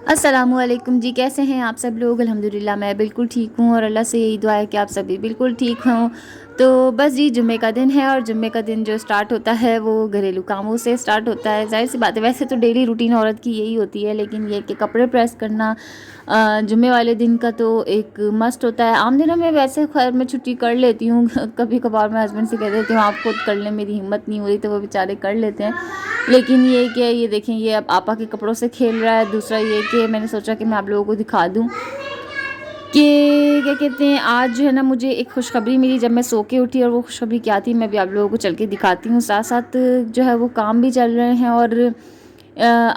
अस्सलामुअलैकुम जी, कैसे हैं आप सब लोग? अल्हम्दुलिल्लाह मैं बिल्कुल ठीक हूँ और अल्लाह से यही दुआ है कि आप सभी बिल्कुल ठीक हों। तो बस जी, जुम्मे का दिन है और जुम्मे का दिन जो स्टार्ट होता है वो घरेलू कामों से स्टार्ट होता है। ज़ाहिर सी बात है, वैसे तो डेली रूटीन औरत की यही होती है, लेकिन ये कि कपड़े प्रेस करना जुम्मे वाले दिन का तो एक मस्ट होता है। आम दिनों में वैसे खैर मैं छुट्टी कर लेती हूँ कभी कभार मैं हस्बैंड से कह देती हूँ आप खुद कर लें, मेरी हिम्मत नहीं हो रही, तो वो बेचारे कर लेते हैं। लेकिन ये कि ये देखें, ये अब आपा के कपड़ों से खेल रहा है। दूसरा ये कि मैंने सोचा कि मैं आप लोगों को दिखा दूँ कि क्या कहते हैं, आज जो है ना मुझे एक खुशखबरी मिली जब मैं सो के उठी, और वो खुशखबरी क्या थी मैं भी आप लोगों को चल के दिखाती हूँ। साथ साथ जो है वो काम भी चल रहे हैं, और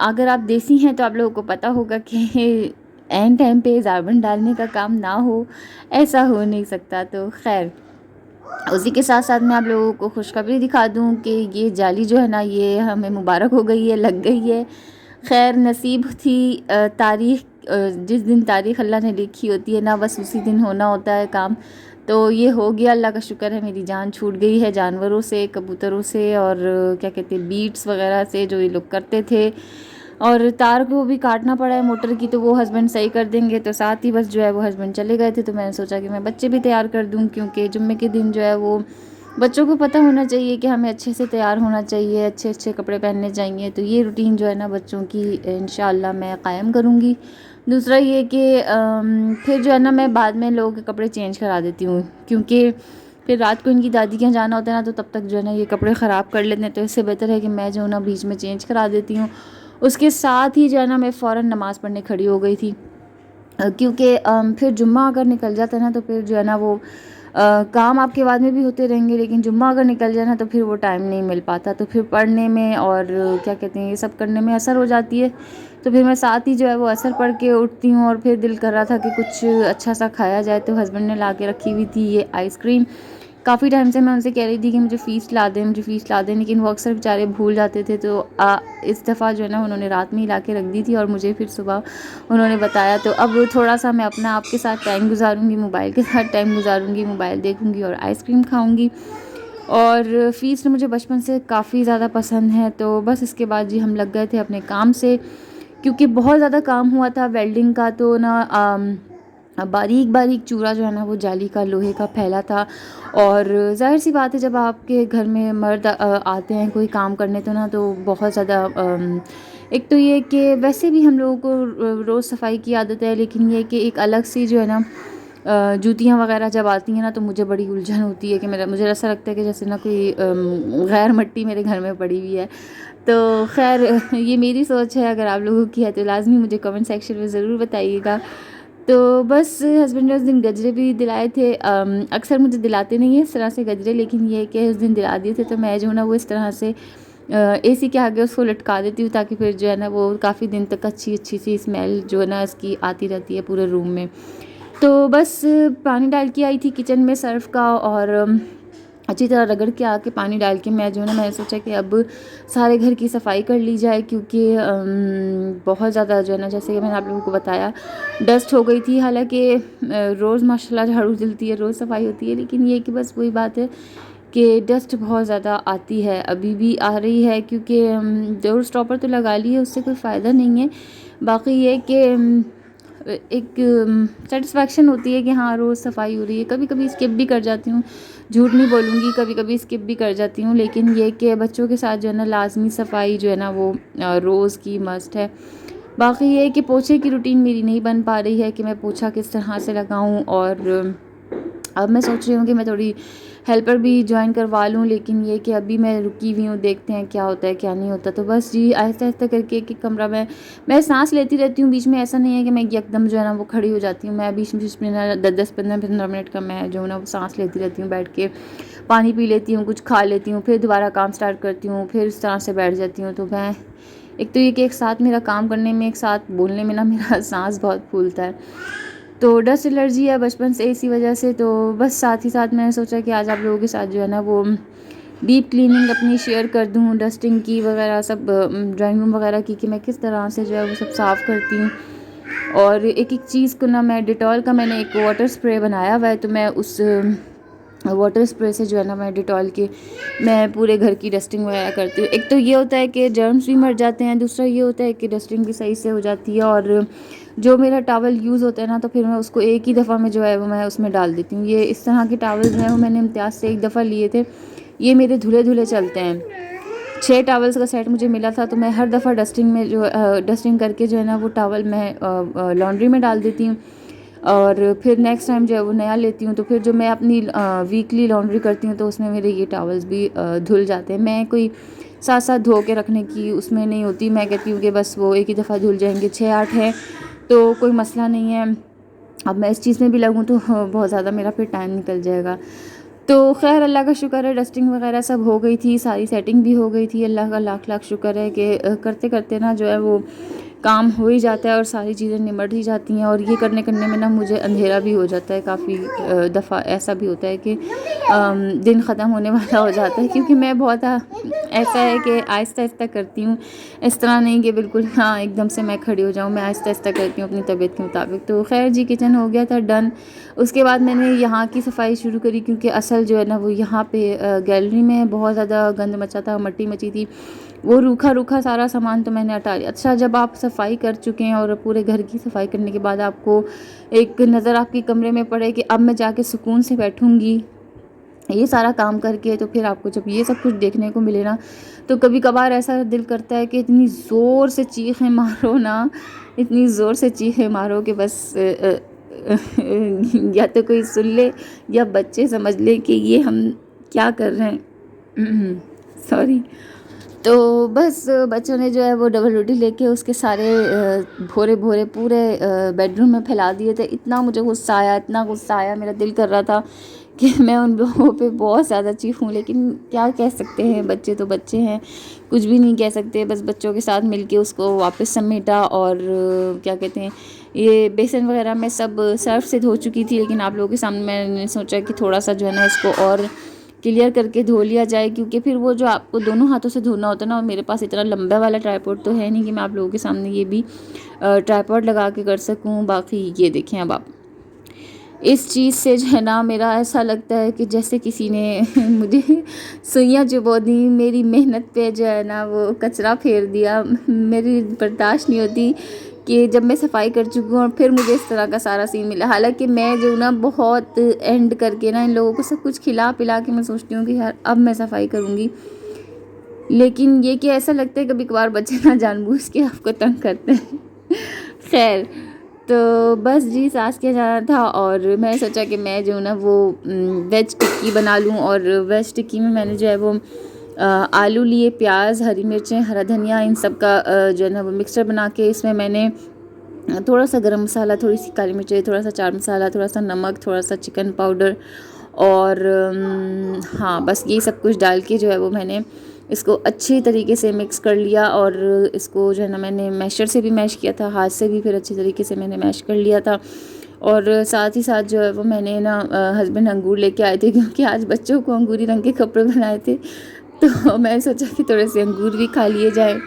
अगर आप देसी हैं तो आप लोगों को पता होगा कि एन टाइम पे जारबन डालने का काम ना हो, ऐसा हो नहीं सकता। तो खैर, उसी के साथ साथ मैं आप लोगों को खुशखबरी दिखा दूं कि ये जाली जो है ना ये हमें मुबारक हो गई है, लग गई है। खैर नसीब थी, तारीख जिस दिन तारीख अल्लाह ने लिखी होती है ना, बस उसी दिन होना होता है काम। तो ये हो गया, अल्लाह का शुक्र है। मेरी जान छूट गई है जानवरों से, कबूतरों से, और क्या कहते हैं, बीट्स वगैरह से जो ये लोग करते थे। और तार को भी काटना पड़ा है मोटर की, तो वो हस्बैंड सही कर देंगे। तो साथ ही बस जो है वो हस्बैंड चले गए थे, तो मैंने सोचा कि मैं बच्चे भी तैयार कर दूं, क्योंकि जुम्मे के दिन जो है वो बच्चों को पता होना चाहिए कि हमें अच्छे से तैयार होना चाहिए, अच्छे अच्छे कपड़े पहनने चाहिए। तो ये रूटीन जो है ना बच्चों की इंशाल्लाह मैं क़ायम करूँगी। दूसरा ये कि फिर जो है ना मैं बाद में लोगों के कपड़े चेंज करा देती हूँ, क्योंकि फिर रात को इनकी दादी के यहाँ जाना होता है ना, तो तब तक जो है ना ये कपड़े ख़राब कर लेते हैं। तो इससे बेहतर है कि मैं जो है ना बीच में चेंज करा देती हूँ। उसके साथ ही जो है ना मैं फ़ौरन नमाज़ पढ़ने खड़ी हो गई थी, क्योंकि फिर जुम्मा अगर निकल जाता है ना तो फिर जो है ना वो काम आपके बाद में भी होते रहेंगे, लेकिन जुम्मा अगर निकल जाए ना तो फिर वो टाइम नहीं मिल पाता, तो फिर पढ़ने में और क्या कहते हैं ये सब करने में असर हो जाती है। तो फिर मैं साथ ही जो है वो असर पढ़ के उठती हूँ, और फिर दिल कर रहा था कि कुछ अच्छा सा खाया जाए, तो हस्बैंड ने ला के रखी हुई थी ये आइसक्रीम। काफ़ी टाइम से मैं उनसे कह रही थी कि मुझे फ़ीस ला दें, मुझे फ़ीस ला दें, लेकिन वो अक्सर बेचारे भूल जाते थे। तो इस दफ़ा जो है ना उन्होंने रात में ही ला के रख दी थी, और मुझे फिर सुबह उन्होंने बताया। तो अब थोड़ा सा मैं अपना आपके साथ टाइम गुजारूंगी, मोबाइल के साथ टाइम गुजारूंगी, मोबाइल देखूंगी और आइसक्रीम खाऊंगी। और फ़ीस मुझे बचपन से काफ़ी ज़्यादा पसंद है। तो बस इसके बाद जी हम लग गए थे अपने काम से, क्योंकि बहुत ज़्यादा काम हुआ था वेल्डिंग का। तो ना बारीक बारीक चूरा जो है ना वो जाली का, लोहे का फैला था। और ज़ाहिर सी बात है, जब आपके घर में मर्द आते हैं कोई काम करने, तो ना तो बहुत ज़्यादा एक तो ये कि वैसे भी हम लोगों को रोज़ सफाई की आदत है, लेकिन ये कि एक अलग सी जो है ना जूतियाँ वगैरह जब आती हैं ना, तो मुझे बड़ी उलझन होती है कि मुझे ऐसा लगता है कि जैसे ना कोई गैर मिट्टी मेरे घर में पड़ी हुई है। तो खैर ये मेरी सोच है, अगर आप लोगों की है तो लाजमी मुझे कमेंट सेक्शन में ज़रूर बताइएगा। तो बस हस्बैंड ने उस दिन गजरे भी दिलाए थे। अक्सर मुझे दिलाते नहीं है इस तरह से गजरे, लेकिन ये कि उस दिन दिला दिए थे। तो मैं जो है ना वो इस तरह से एसी के आगे उसको लटका देती हूँ, ताकि फिर जो है ना वो काफ़ी दिन तक अच्छी अच्छी सी स्मेल जो है ना इसकी आती रहती है पूरे रूम में। तो बस पानी डाल के आई थी किचन में सर्फ़ का, और अच्छी तरह रगड़ के आके पानी डाल के मैं जो है ना मैंने सोचा कि अब सारे घर की सफाई कर ली जाए, क्योंकि बहुत ज़्यादा जो है ना, जैसे कि मैंने आप लोगों को बताया, डस्ट हो गई थी। हालांकि रोज़ माशाल्लाह झाड़ू जलती है, रोज़ सफाई होती है, लेकिन ये कि बस वही बात है कि डस्ट बहुत ज़्यादा आती है, अभी भी आ रही है। क्योंकि डोर स्टॉपर तो लगा लिए, उससे कोई फ़ायदा नहीं है। बाकी ये कि एक सेटिस्फेक्शन होती है कि हाँ रोज़ सफाई हो रही है। कभी कभी स्किप भी कर जाती हूँ, झूठ नहीं बोलूँगी, कभी कभी स्किप भी कर जाती हूँ, लेकिन ये कि बच्चों के साथ जो है ना लाजमी सफाई जो है ना वो रोज़ की मस्ट है। बाकी ये कि पोछे की रूटीन मेरी नहीं बन पा रही है कि मैं पोछा किस तरह से लगाऊं, और अब मैं सोच रही हूँ कि मैं थोड़ी हेल्पर भी ज्वाइन करवा लूँ, लेकिन ये कि अभी मैं रुकी हुई हूँ, देखते हैं क्या होता है क्या नहीं होता। तो बस जी आहिस्ता आहिस्ता करके एक एक कमरा में मैं सांस लेती रहती हूँ, बीच में ऐसा नहीं है कि मैं एकदम जो है ना वो खड़ी हो जाती हूँ। मैं बीच बीच में ना 10-15 मिनट का मैं जो है ना वो सांस लेती रहती हूँ बैठ के, पानी पी लेती हूँ, कुछ खा लेती हूँ, फिर दोबारा काम स्टार्ट करती हूँ, फिर इस तरह से बैठ जाती हूँ। तो मैं एक तो ये कि एक साथ मेरा काम करने में, एक साथ बोलने में ना मेरा सांस बहुत फूलता है। तो डस्ट एलर्जी है बचपन से इसी वजह से। तो बस साथ ही साथ मैंने सोचा कि आज आप लोगों के साथ जो है ना वो डीप क्लीनिंग अपनी शेयर कर दूँ, डस्टिंग की वगैरह सब, ड्राइंग रूम वगैरह की, कि मैं किस तरह से जो है वो सब साफ़ करती हूँ। और एक एक चीज़ को ना मैं डिटॉल का मैंने एक वाटर स्प्रे बनाया हुआ है, तो मैं उस वाटर स्प्रे से जो है ना मैं डिटॉल के मैं पूरे घर की डस्टिंग वगैरह करती हूँ। एक तो ये होता है कि जर्म्स भी मर जाते हैं, दूसरा ये होता है कि डस्टिंग भी सही से हो जाती है। और जो मेरा टॉवल यूज़ होता है ना, तो फिर मैं उसको एक ही दफ़ा में जो है वो मैं उसमें डाल देती हूँ। ये इस तरह के टॉवल जो है वो मैंने इम्तियाज़ से एक दफ़ा लिए थे। ये मेरे धुले धुले चलते हैं। 6 टॉवल्स का सेट मुझे मिला था, तो मैं हर दफ़ा डस्टिंग में जो डस्टिंग करके जो है ना वो टॉवल मैं लॉन्ड्री में डाल देती हूँ। और फिर नेक्स्ट टाइम जो है वो नया लेती हूँ। तो फिर जो मैं अपनी वीकली लॉन्ड्री करती हूँ तो उसमें मेरे ये टॉवल्स भी धुल जाते हैं। मैं कोई साथ साथ धो के रखने की उसमें नहीं होती। मैं कहती हूँ कि बस वो एक ही दफ़ा धुल जाएंगे, 6-8 है तो कोई मसला नहीं है। अब मैं इस चीज़ में भी लगूँ तो बहुत ज़्यादा मेरा फिर टाइम निकल जाएगा। तो खैर अल्लाह का शुक्र है, डस्टिंग वगैरह सब हो गई थी, सारी सेटिंग भी हो गई थी। अल्लाह का लाख लाख शुक्र है कि करते करते ना जो है वो काम हो ही जाता है और सारी चीज़ें निमट ही जाती हैं। और ये करने करने में ना मुझे अंधेरा भी हो जाता है। काफ़ी दफ़ा ऐसा भी होता है कि दिन ख़त्म होने वाला हो जाता है, क्योंकि मैं बहुत ऐसा है कि आहिस्ता आहिस्ता करती हूँ। इस तरह नहीं कि बिल्कुल हाँ एकदम से मैं खड़ी हो जाऊँ, मैं आहिस्ता आहिस्ता करती हूँ अपनी तबीयत के मुताबिक। तो खैर जी, किचन हो गया था डन। उसके बाद मैंने यहाँ की सफाई शुरू करी, क्योंकि असल जो है ना वो यहाँ पे गैलरी में बहुत ज़्यादा गंद मचा था, मट्टी मची थी। वो रूखा रूखा सारा सामान तो मैंने हटा लिया। अच्छा, जब आप सफाई कर चुके हैं और पूरे घर की सफाई करने के बाद आपको एक नज़र आपके कमरे में पड़े कि अब मैं जाके सुकून से बैठूँगी ये सारा काम करके, तो फिर आपको जब ये सब कुछ देखने को मिले ना, तो कभी कभार ऐसा दिल करता है कि इतनी ज़ोर से चीखें मारो ना, इतनी ज़ोर से चीखें मारो कि बस या तो कोई सुन ले या बच्चे समझ ले कि ये हम क्या कर रहे हैं। सॉरी। तो बस बच्चों ने जो है वो डबल रोटी लेके उसके सारे भोरे भोरे पूरे बेडरूम में फैला दिए थे। इतना मुझे गुस्सा आया, इतना गुस्सा आया, मेरा दिल कर रहा था कि मैं उन लोगों पे बहुत ज़्यादा चीखूं, लेकिन क्या कह सकते हैं, बच्चे तो बच्चे हैं, कुछ भी नहीं कह सकते। बस बच्चों के साथ मिलके उसको वापस समेटा। और क्या कहते हैं, ये बेसन वगैरह मैं सब सर्फ से धो चुकी थी, लेकिन आप लोगों के सामने मैंने सोचा कि थोड़ा सा जो है ना इसको और क्लियर करके धो लिया जाए, क्योंकि फिर वो जो आपको दोनों हाथों से धोना होता है ना, और मेरे पास इतना लंबा वाला ट्राइपॉड तो है नहीं कि मैं आप लोगों के सामने ये भी ट्राइपॉड लगा के कर सकूं। बाकी ये देखें, अब आप इस चीज़ से जो है ना मेरा ऐसा लगता है कि जैसे किसी ने मुझे सुइयाँ चुभो दी, मेरी मेहनत पे जो है ना वो कचरा फेर दिया। मेरी बर्दाश्त नहीं होती कि जब मैं सफाई कर चुकी हूँ और फिर मुझे इस तरह का सारा सीन मिला। हालांकि मैं जो ना बहुत एंड करके ना इन लोगों को सब कुछ खिला पिला के मैं सोचती हूँ कि यार अब मैं सफाई करूँगी, लेकिन ये कि ऐसा लगता है कभी कभार बच्चे ना जानबूझ के आपको तंग करते हैं। खैर, तो बस जी सास के जाना था और मैंने सोचा कि मैं जो ना वो वेज टिक्की बना लूँ। और वेज टिक्की में मैंने जो है वो आलू लिए, प्याज, हरी मिर्चें, हरा धनिया, इन सब का जो है ना वो मिक्सचर बना के इसमें मैंने थोड़ा सा गरम मसाला, थोड़ी सी काली मिर्च, थोड़ा सा चाट मसाला, थोड़ा सा नमक, थोड़ा सा चिकन पाउडर और हाँ बस ये सब कुछ डाल के जो है वो मैंने इसको अच्छी तरीके से मिक्स कर लिया। और इसको जो है ना मैंने मैशर से भी मैश किया था, हाथ से भी फिर अच्छी तरीके से मैंने मैश कर लिया था। और साथ ही साथ जो है वो मैंने ना हस्बैंड अंगूर लेके आए थे, क्योंकि आज बच्चों को अंगूरी रंग के कपड़े बनाए थे, तो मैंने सोचा कि थोड़े से अंगूर भी खा लिए जाए।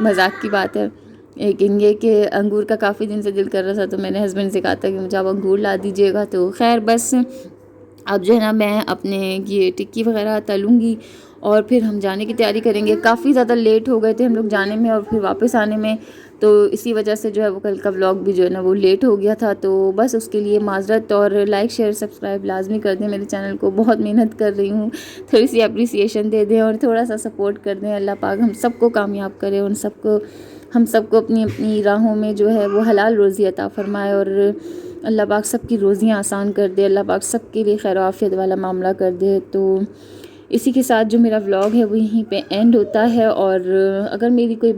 मजाक की बात है, लेकिन ये कि अंगूर का काफ़ी दिन से दिल कर रहा था, तो मैंने हस्बैंड से कहा था कि मुझे आप अंगूर ला दीजिएगा। तो खैर बस अब जो है ना मैं अपने ये टिक्की वगैरह तलूँगी और फिर हम जाने की तैयारी करेंगे। काफ़ी ज़्यादा लेट हो गए थे हम लोग जाने में और फिर वापस आने में, तो इसी वजह से जो है वो कल का व्लॉग भी जो है ना वो लेट हो गया था। तो बस उसके लिए माजरत, और लाइक शेयर सब्सक्राइब लाजमी कर दें मेरे चैनल को, बहुत मेहनत कर रही हूँ, थोड़ी सी अप्रिसिएशन दे दें और थोड़ा सा सपोर्ट कर दें। अल्लाह पाक हम सबको कामयाब करे, उन सबको हम सबको अपनी अपनी राहों में जो है वो हलाल रोज़ी अता फ़रमाए, और अल्लाह पाक सबकी रोज़ियाँ आसान कर दे, अल्लाह पाक सबके लिए खैर आफियत वाला मामला कर दे। तो इसी के साथ जो मेरा व्लॉग है वो यहीं पे एंड होता है। और अगर मेरी कोई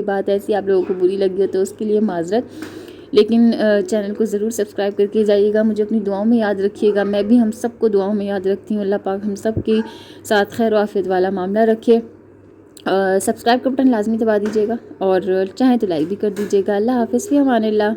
बात ऐसी आप लोगों को बुरी लगी हो तो उसके लिए माजरत, लेकिन चैनल को ज़रूर सब्सक्राइब करके जाइएगा, मुझे अपनी दुआओं में याद रखिएगा, मैं भी हम सबको दुआओं में याद रखती हूँ। अल्लाह पाक हम सब के साथ खैर आफियत वाला मामला रखे। सब्सक्राइब का बटन लाजमी दबा दीजिएगा और चाहें तो लाइक भी कर दीजिएगा। अल्लाह हाफ़िज़, फ़ी अमानिल्लाह।